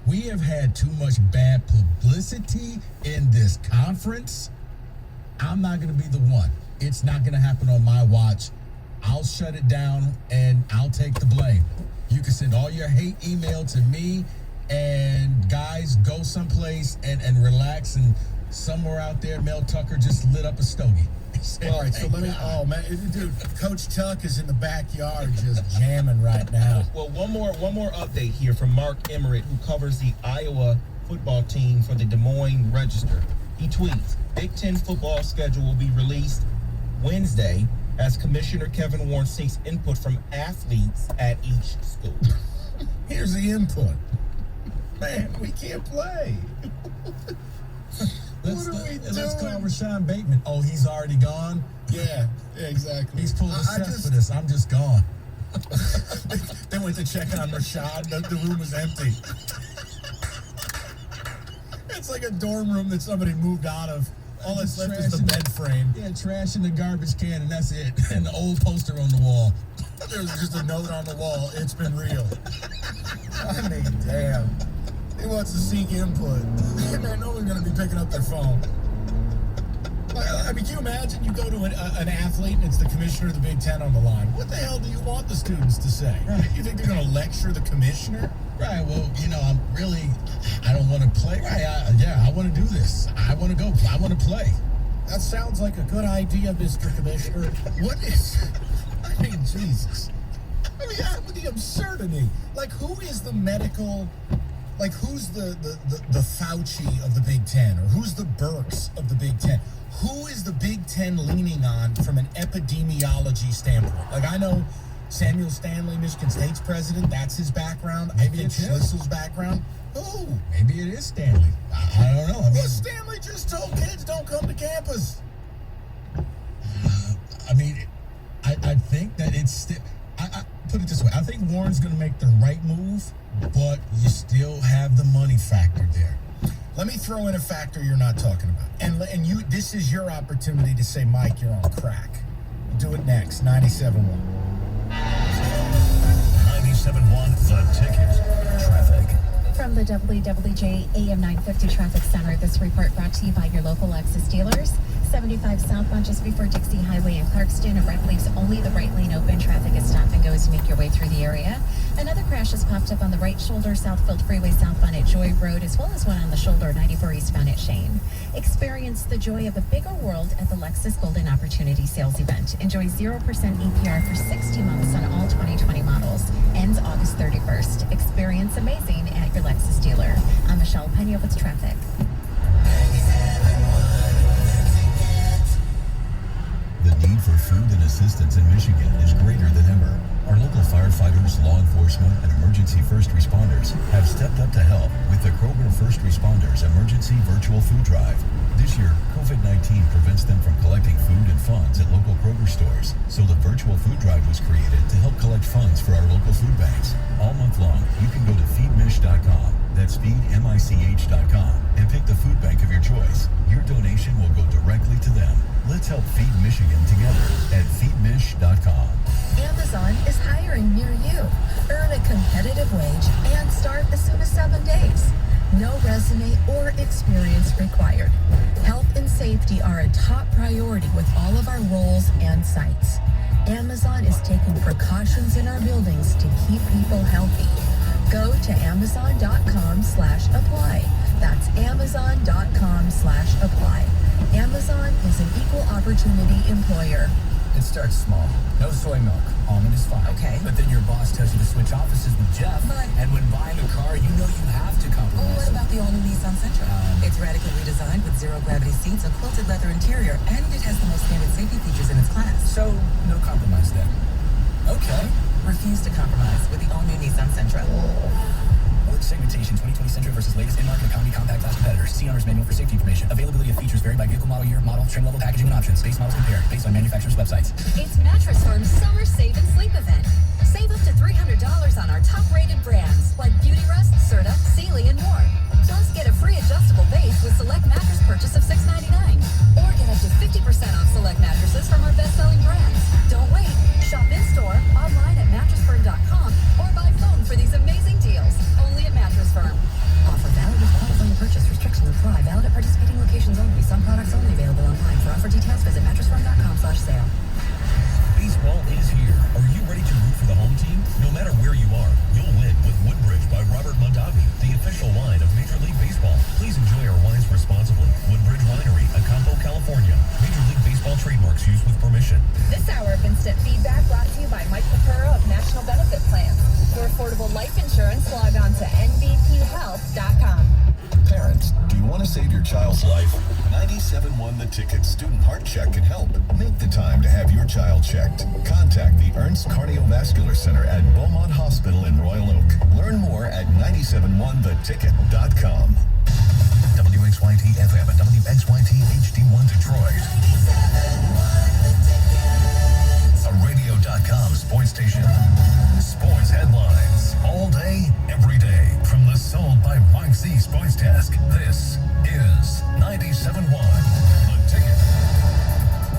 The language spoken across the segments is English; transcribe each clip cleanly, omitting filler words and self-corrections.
We have had too much bad publicity in this conference. I'm not going to be the one. It's not going to happen on my watch. I'll shut it down and I'll take the blame. You can send all your hate email to me, and guys, go someplace and relax. And somewhere out there, Mel Tucker just lit up a stogie. All right, so let me. Oh man, dude, Coach Tuck is in the backyard just jamming right now. Well, one more update here from Mark Emmert, who covers the Iowa football team for the Des Moines Register. He tweets, Big Ten football schedule will be released Wednesday as Commissioner Kevin Warren seeks input from athletes at each school. Here's the input. Man, we can't play. Let's call Rashawn Bateman. Oh, he's already gone? Yeah, exactly. He's pulled a set for this. I'm just gone. They went to check on Rashad. The room was empty. It's like a dorm room that somebody moved out of. All that's left is the bed frame. Yeah, trash in the garbage can, and that's it. And the old poster on the wall. There's just a note on the wall. It's been real. I mean, damn. He wants to seek input. Man, no one's going to be picking up their phone. I mean, can you imagine you go to an athlete and it's the commissioner of the Big Ten on the line? What the hell do you want the students to say? Right. You think they're going to lecture the commissioner? Right, well, I don't want to play. Right, I want to do this. I want to go. I want to play. That sounds like a good idea, Mr. Commissioner. What is... I mean, Jesus. I mean, the absurdity. Like, who is the medical... Like, who's the Fauci of the Big Ten? Or who's the Burks of the Big Ten? Who is the Big Ten leaning on from an epidemiology standpoint? Like, I know Samuel Stanley, Michigan State's president, that's his background. Maybe it's Schlissel's background. Who? Maybe it is Stanley. I don't know. Well, Stanley just told kids don't come to campus. I think that it's still... I put it this way. I think Warren's going to make the right move, but you still have the money factor there. Let me throw in a factor you're not talking about. And you, this is your opportunity to say, Mike, you're on crack. Do it next. 97.1. 97.1, The Ticket. Traffic. From the WWJ AM 950 Traffic Center, this report brought to you by your local Lexus dealers. 75 southbound just before Dixie Highway in Clarkston. A wreck leaves only the right lane open. Traffic is stop and go as you make your way through the area. Another crash has popped up on the right shoulder, Southfield Freeway southbound at Joy Road, as well as one on the shoulder 94 eastbound at Shane. Experience the joy of a bigger world at the Lexus Golden Opportunity Sales Event. Enjoy 0% APR for 60 months on all 2020 models. Ends August 31st. Experience amazing at your Lexus dealer. I'm Michelle Pena with traffic. The need for food and assistance in Michigan is greater than ever. Our local firefighters, law enforcement, and emergency first responders have stepped up to help with the Kroger First Responders Emergency Virtual Food Drive. This year, COVID-19 prevents them from collecting food and funds at local Kroger stores, so the virtual food drive was created to help collect funds for our local food banks. All month long, you can go to feedmich.com, that's feedmich.com, and pick the food bank of your choice. Your donation will go directly to them. Let's help feed Michigan together at feedmich.com. Amazon is hiring near you. Earn a competitive wage and start as soon as 7 days. No resume or experience required. Health and safety are a top priority with all of our roles and sites. Amazon is taking precautions in our buildings to keep people healthy. Go to amazon.com/apply. That's amazon.com/apply. Amazon is an equal opportunity employer. It starts small. No soy milk. Almond is fine. Okay. But then your boss tells you to switch offices with Jeff. But... And when buying a car, you know you have to compromise. Oh, what about the all-new Nissan Sentra? It's radically redesigned with zero-gravity seats, a quilted leather interior, and it has the most standard safety features in its class. So, no compromise then. Okay. Refuse to compromise with the all-new Nissan Sentra. Work segmentation 2020 Sentra versus latest in-market economy compact class competitors. See owner's manual for safety information. Availability of features vary by vehicle model year, model, trim level, packaging, and options. Base models compare based on manufacturer's websites. It's Mattress Firm's Summer Save and Sleep event. Save up to $300 on our top-rated brands like Beautyrest, Serta, Sealy, and more. Plus, get a free adjustable base with select mattress purchase of $699. Or get up to 50% off select mattresses from our best-selling brands. Don't wait. Shop in-store, online at mattressfirm.com, or by phone for these amazing deals. Only at Mattress Firm. Baseball. Please enjoy our wines responsibly. Woodbridge Winery, Acampo, California. Major League Baseball trademarks used with permission. This hour of Instant Feedback brought to you by Mike Pecora of National Benefit Plans. For affordable life insurance, log on to nbphealth.com. Parents, do you want to save your child's life? 97.1 The Ticket Student Heart Check can help. Make the time to have your child checked. Contact the Ernst Cardiovascular Center at Beaumont Hospital in Royal Oak. Learn more at 971theticket.com. WXYT FM and WXYT HD1 Detroit. A radio.com sports station. Sports headlines all day, every day. From the Sold by Mike Z Sports Desk, this is 97.1 The Ticket.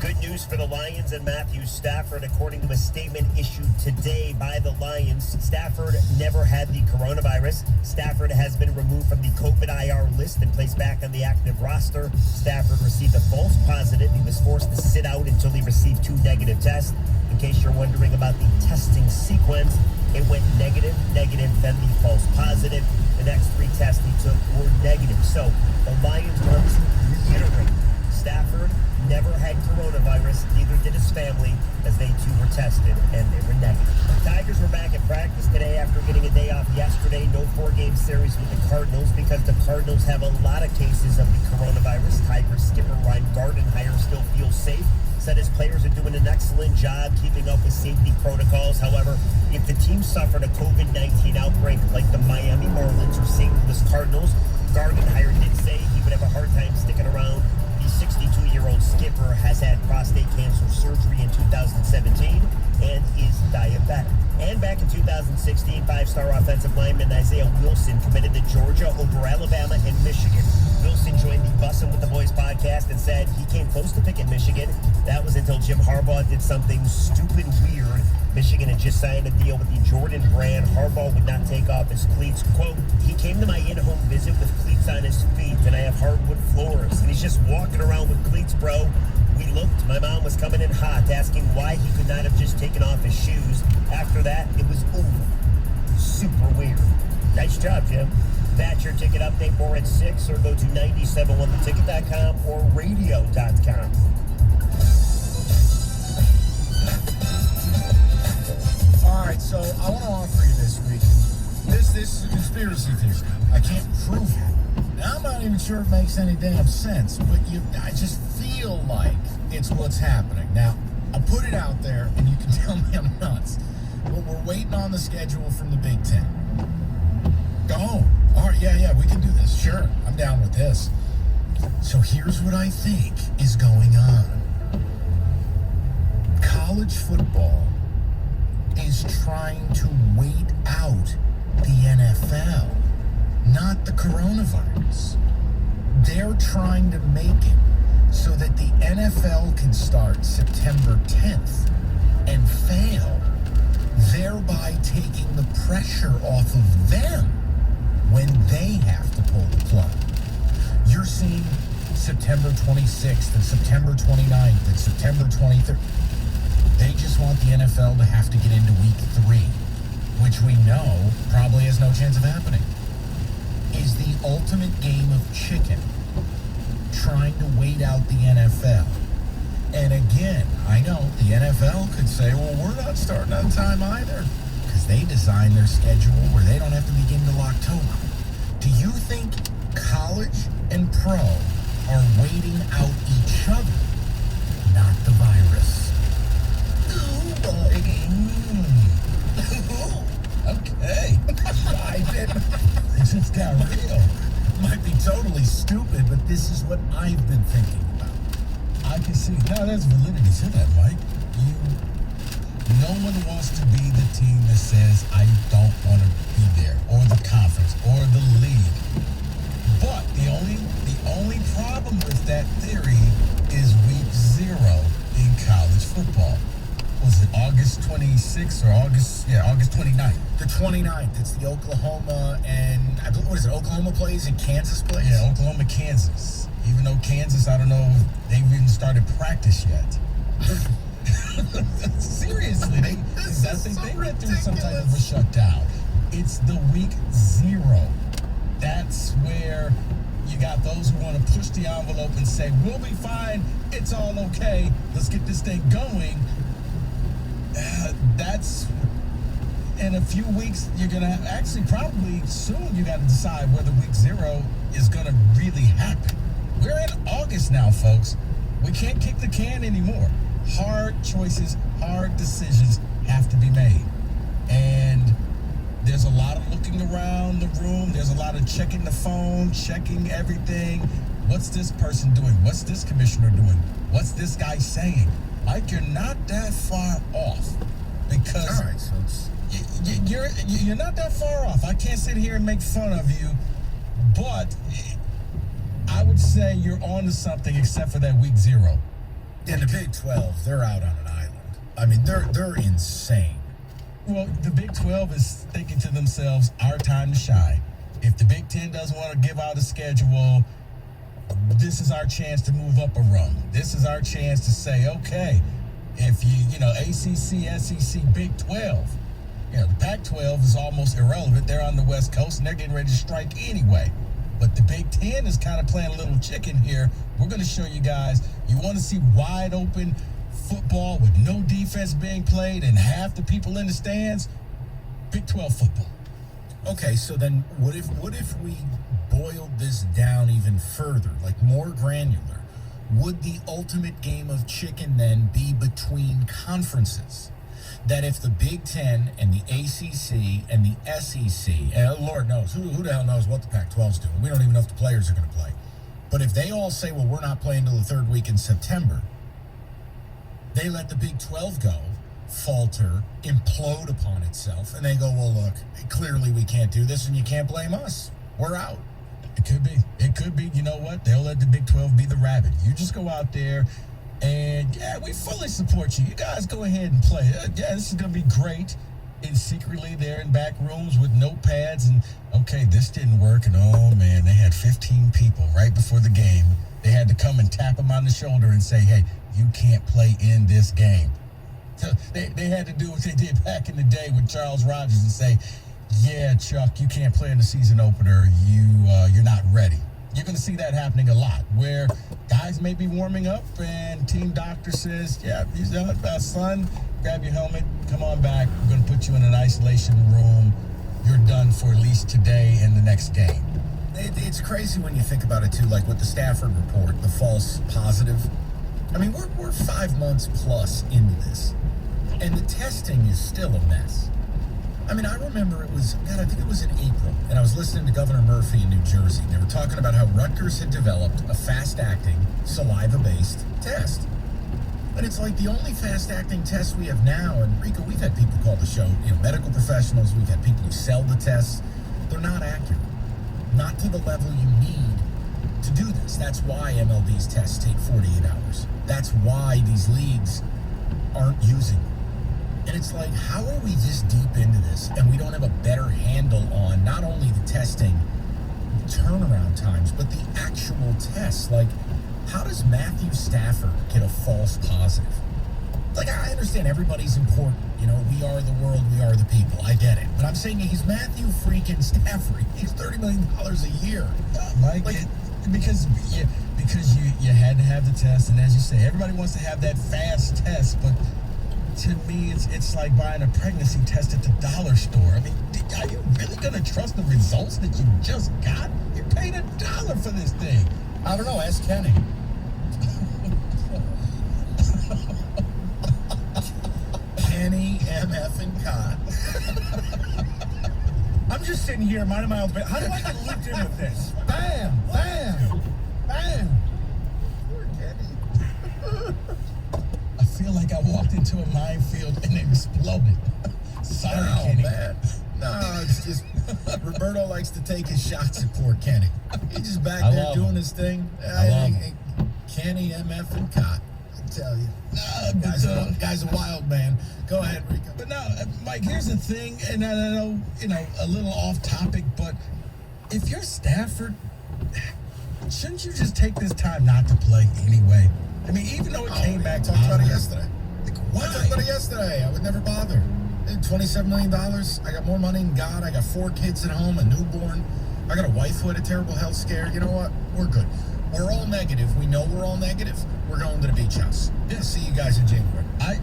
Good news for the Lions and Matthew Stafford. According to a statement issued today by the Lions, Stafford never had the coronavirus. Stafford has been removed from the COVID IR list and placed back on the active roster. Stafford received a false positive. He was forced to sit out until he received 2 negative tests. In case you're wondering about the testing sequence, it went negative, then the false positive. The next 3 tests he took were negative. So the Lions want to reiterate, Stafford never had coronavirus, neither did his family, as they too were tested and they were negative. The Tigers were back at practice today after getting a day off yesterday. No 4-game series with the Cardinals because the Cardinals have a lot of cases of the coronavirus. Tigers skipper Ryan Gardenhire still feels safe. Said his players are doing an excellent job keeping up with safety protocols. However, if the team suffered a COVID-19 outbreak like the Miami Marlins or St. Louis Cardinals, Gardenhire did say he would have a hard time sticking around. The 62-year-old skipper has had prostate cancer surgery in 2017 and is diabetic. And back in 2016, 5-star offensive lineman Isaiah Wilson committed to Georgia over Alabama and Michigan. Wilson joined the Bussin' with the Boys podcast and said he came close to picking Michigan. That was until Jim Harbaugh did something stupid weird. Michigan had just signed a deal with the Jordan brand. Harbaugh would not take off his cleats. Quote, he came to my in-home visit with cleats on his feet, and I have hardwood floors. And he's just walking around with cleats, bro. We looked. My mom was coming in hot, asking why he could not have just taken off his shoes. After that, it was over. Super weird. Nice job, Jim. That's your ticket update. More at 6, or go to 971theticket.com or radio.com. All right, so I want to offer you this week. This is a conspiracy theory. I can't prove it. Now, I'm not even sure it makes any damn sense, but I just feel like it's what's happening. Now, I'll put it out there, and you can tell me I'm nuts. But we're waiting on the schedule from the Big Ten. Oh, all right, yeah, we can do this. Sure, I'm down with this. So here's what I think is going on. College football is trying to wait out the NFL, not the coronavirus. They're trying to make it so that the NFL can start September 10th and fail, thereby taking the pressure off of them when they have to pull the plug. You're seeing September 26th and September 29th and September 23rd. They just want the NFL to have to get into week 3, which we know probably has no chance of happening. Is the ultimate game of chicken, trying to wait out the NFL. And again, I know the NFL could say, well, we're not starting on time either, because they designed their schedule where they don't have to begin till October. Do you think college and pro are waiting out each other, not the virus? Oh, boy. Okay. This just got real. Might be totally stupid, but this is what I've been thinking about. I can see. Now, there's validity to that, Mike. No one wants to be the team that says, I don't want to be there, or the conference, or the league. But the only problem with that theory is week 0 in college football. Was it August 26th or August 29th? The 29th. It's the Oklahoma and, what is it, Oklahoma plays and Kansas plays? Yeah, Oklahoma, Kansas. Even though Kansas, I don't know if they've even started practice yet. Seriously, they went through some type of a shutdown. It's the week 0. That's where you got those who want to push the envelope and say, we'll be fine, it's all okay, let's get this thing going. That's in a few weeks. You're going to actually probably soon you got to decide whether week 0 is going to really happen. We're in August now, folks. We can't kick the can anymore. Hard choices, hard decisions have to be made. And there's a lot of looking around the room. There's a lot of checking the phone, checking everything. What's this person doing? What's this commissioner doing? What's this guy saying? Mike, you're not that far off because All right, so it's, you're not that far off. I can't sit here and make fun of you, but I would say you're on to something except for that week 0. in the Big 12, they're out on an island. I mean, they're insane. Well, the Big 12 is thinking to themselves, our time to shine. If the Big 10 doesn't want to give out a schedule, this is our chance to move up a rung. This is our chance to say, okay, if you know, ACC, SEC, Big 12, you know, the Pac-12 is almost irrelevant. They're on the West Coast and they're getting ready to strike anyway. But the Big 10 is kind of playing a little chicken here. We're going to show you guys, you want to see wide open football with no defense being played and half the people in the stands? Big 12 football. Okay, so then what if we boiled this down even further, like more granular? Would the ultimate game of chicken then be between conferences? That if the Big 10 and the ACC and the SEC, and Lord knows, who the hell knows what the Pac-12's doing? We don't even know if the players are going to play. But if they all say, well, we're not playing until the 3rd week in September, they let the Big 12 go, falter, implode upon itself, and they go, well, look, clearly we can't do this, and you can't blame us. We're out. It could be. It could be. You know what? They'll let the Big 12 be the rabbit. You just go out there and, yeah, we fully support you. You guys go ahead and play. Yeah, this is going to be great. And secretly they're in back rooms with notepads and, okay, this didn't work. And, oh, man, they had 15 people right before the game. They had to come and tap them on the shoulder and say, hey, you can't play in this game. So they had to do what they did back in the day with Charles Rogers and say, yeah, Chuck, you can't play in the season opener. You're not ready. You're going to see that happening a lot, where guys may be warming up and team doctor says, yeah, son, grab your helmet, come on back. We're going to put you in an isolation room. You're done for at least today and the next game. It's crazy when you think about it, too, like with the Stafford report, the false positive. I mean, we're 5 months plus into this, and the testing is still a mess. I mean, I remember I think it was in April, and I was listening to Governor Murphy in New Jersey. They were talking about how Rutgers had developed a fast-acting, saliva-based test. And it's like the only fast-acting test we have now, and Rico, we've had people call the show, medical professionals, we've had people who sell the tests. They're not accurate. Not to the level you need to do this. That's why MLB's tests take 48 hours. That's why these leagues aren't using them. And it's like, how are we this deep into this and we don't have a better handle on not only the testing turnaround times, but the actual tests? Like, how does Matthew Stafford get a false positive? Like, I understand everybody's important. We are the world, we are the people. I get it. But I'm saying he's Matthew freaking Stafford. He's $30 million a year. Mike, because you had to have the test, and as you say, everybody wants to have that fast test, but to me, it's like buying a pregnancy test at the dollar store. I mean, are you really going to trust the results that you just got? You paid $1 for this thing. I don't know. Ask Kenny. Kenny, MF, and Cott. I'm just sitting here minding my own business. How do I get looped in with this? Bam! Bam! Bam! Poor Kenny. I feel like I walked into a minefield and it exploded. Sorry, Kenny. Man. No, it's just Roberto likes to take his shots at poor Kenny. He's just back there doing his thing. I love him. Kenny, MF, and Cott. I tell you. Guy's a wild man. Go ahead, Rico. But no, Mike, here's the thing, and I know, a little off topic, but if you're Stafford, shouldn't you just take this time not to play anyway? I mean, even though it came back. I talked about it yesterday. Like, why? I talked about it yesterday. I would never bother. $27 million. I got more money than God. I got 4 kids at home, a newborn. I I got a wife who had a terrible health scare. You know what? We're good. We're all negative. We know we're all negative. We're going to the beach house. Yeah. See you guys in January. I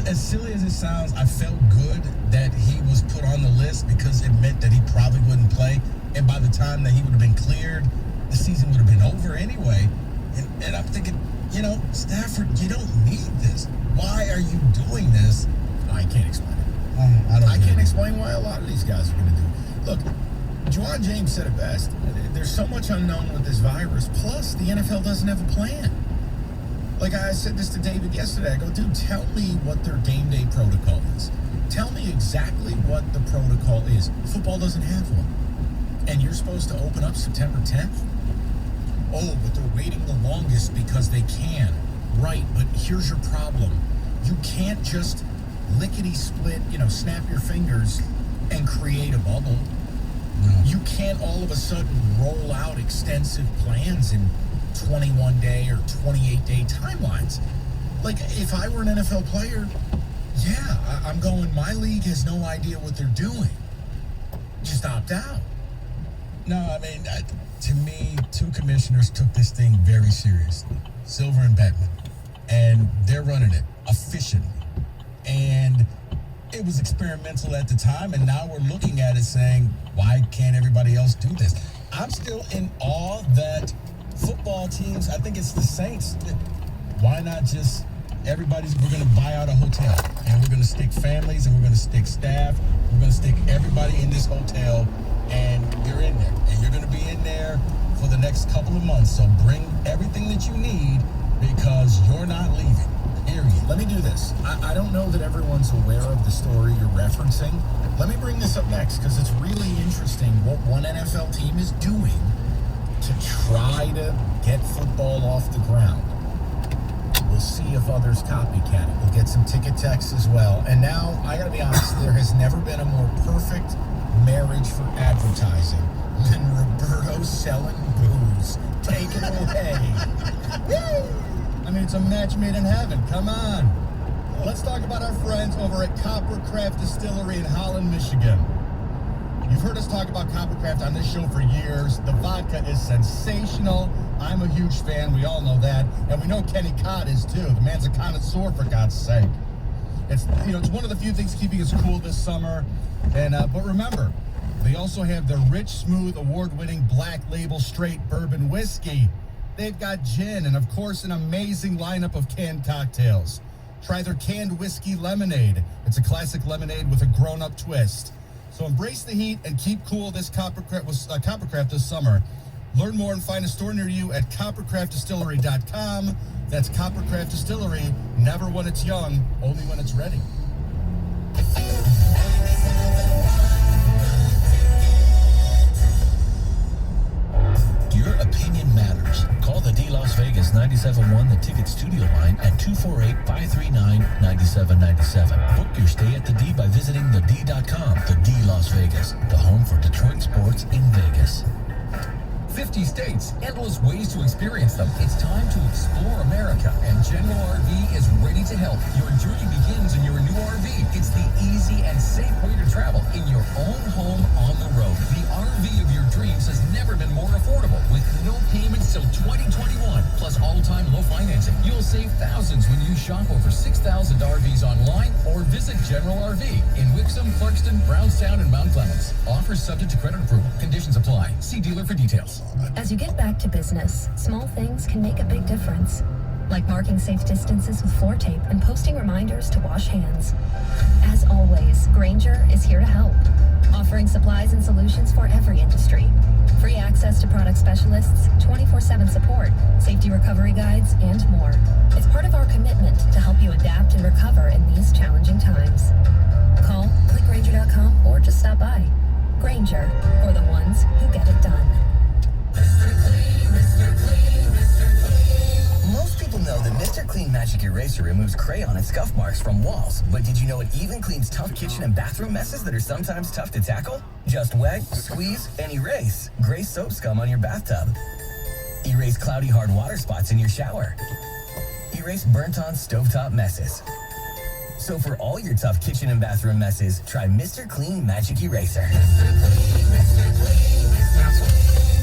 as silly as it sounds, I felt good that he was put on the list because it meant that he probably wouldn't play. And by the time that he would have been cleared, the season would have been over anyway. And I'm thinking, you know, Stafford, you don't need this. Why are you doing this? I can't explain it. I can't explain why a lot of these guys are going to do it. Look, Juwan James said it best. There's so much unknown with this virus. Plus, the NFL doesn't have a plan. Like I said this to David yesterday. I go, dude, tell me what their game day protocol is. Tell me exactly what the protocol is. Football doesn't have one. And you're supposed to open up September 10th? Oh, but they're waiting the longest because they can. Right, but here's your problem. You can't just lickety-split, snap your fingers and create a bubble. No. You can't all of a sudden roll out extensive plans in 21-day or 28-day timelines. Like, if I were an NFL player, yeah, I'm going, my league has no idea what they're doing. Just opt out. No, I mean, to me, two commissioners took this thing very seriously, Silver and Beckman, and they're running it efficiently. And it was experimental at the time, and now we're looking at it saying, why can't everybody else do this? I'm still in awe that football teams, I think it's the Saints, why not just we're going to buy out a hotel, and we're going to stick families, and we're going to stick staff, we're going to stick everybody in this hotel, and you're in there, and you're going to be in there for the next couple of months. So bring everything that you need because you're not leaving, period. Let me do this. I don't know that everyone's aware of the story you're referencing. Let me bring this up next because it's really interesting what one NFL team is doing to try to get football off the ground. We'll see if others copycat it. We'll get some ticket texts as well. And now, I gotta be honest, there has never been a more perfect marriage for advertising than Roberto selling booze. Take it away. I mean, it's a match made in heaven. Come on. Let's talk about our friends over at Coppercraft Distillery in Holland, Michigan. You've heard us talk about Coppercraft on this show for years. The vodka is sensational. I'm a huge fan. We all know that. And we know Kenny Cott is too. The man's a connoisseur, for God's sake. It's one of the few things keeping us cool this summer. And but remember, they also have their rich, smooth, award-winning black label straight bourbon whiskey. They've got gin and, of course, an amazing lineup of canned cocktails. Try their canned whiskey lemonade. It's a classic lemonade with a grown-up twist. So embrace the heat and keep cool this Coppercraft this summer. Learn more and find a store near you at coppercraftdistillery.com. That's Coppercraft Distillery. Never when it's young, only when it's ready. Your opinion matters. Call the D Las Vegas 97.1 The Ticket Studio line at 248-539-9797. Book your stay at the D by visiting thed.com. The D Las Vegas, the home for Detroit sports in Vegas. 50 states, endless ways to experience them. It's time to explore America, and General RV is ready to help. Your journey begins in your new RV. It's the easy and safe way to travel in your own home on the road. The RV of your dreams has never been more affordable, with no payments till 2021, plus all-time low financing. You'll save thousands when you shop over 6,000 RVs online or visit General RV in Wixom, Clarkston, Brownstown, and Mount Clemens. Offers subject to credit approval. Conditions apply. See dealer for details. As you get back to business, small things can make a big difference. Like marking safe distances with floor tape and posting reminders to wash hands. As always, Grainger is here to help, offering supplies and solutions for every industry. Free access to product specialists, 24/7 support, safety recovery guides, and more. It's part of our commitment to help you adapt and recover in these challenging times. Call, click Grainger.com, or just stop by. Grainger, for the ones who get it done. Most people know that Mr. Clean Magic Eraser removes crayon and scuff marks from walls, but did you know it even cleans tough kitchen and bathroom messes that are sometimes tough to tackle? Just wet, squeeze, and erase gray soap scum on your bathtub. Erase cloudy hard water spots in your shower. Erase burnt-on stovetop messes. So for all your tough kitchen and bathroom messes, try Mr. Clean Magic Eraser. Mr. Clean, Mr. Clean, Mr. Clean.